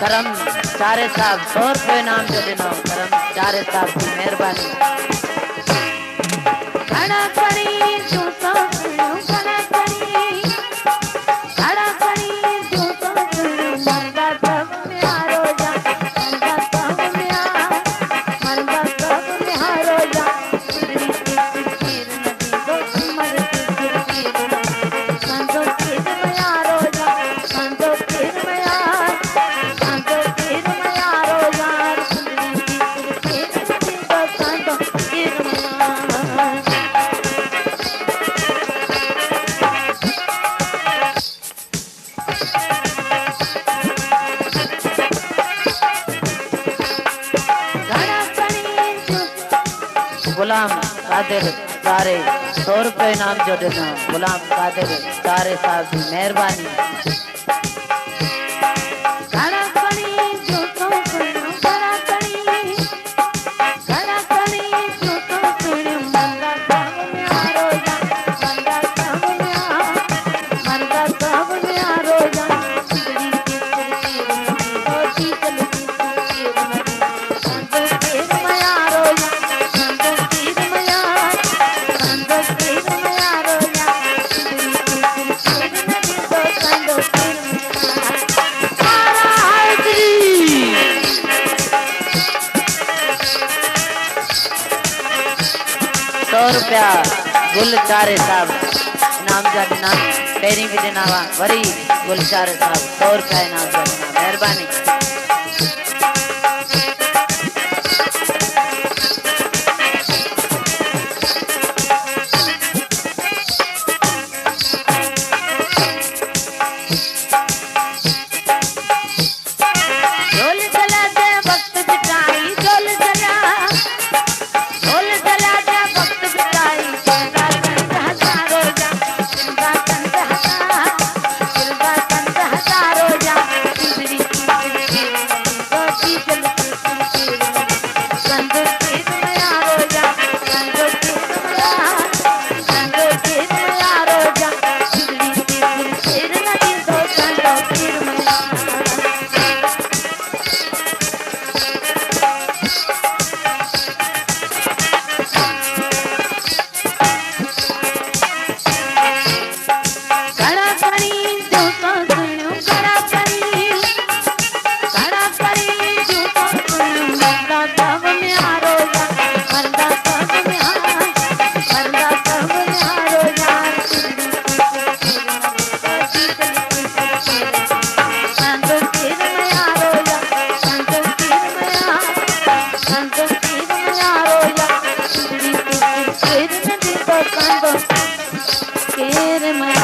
करम चारे साहब 100 रुपये नाम जो दिनो करम चारे साहब की मेहरबानी खड़ा करी तू तो खड़ा करी खड़ा करी तू तो मरदा सब में हारो जा मरदा सब में मरदा सब में हारो जा तेरी तीर नदी दो मर तीर संतो तीर में हारो जा संतो तीर में गुलाम कादिर चारे 100 रुपये नाम जो देना गुलाम कादिर चारे साहब की मेहरबानी रुपया गुल चारे साहब नाम जा दिना पेरी भी दिनावा वरी गुल चारे साहब 100 रुपया नाम जा दिना मेहरबानी Quiere más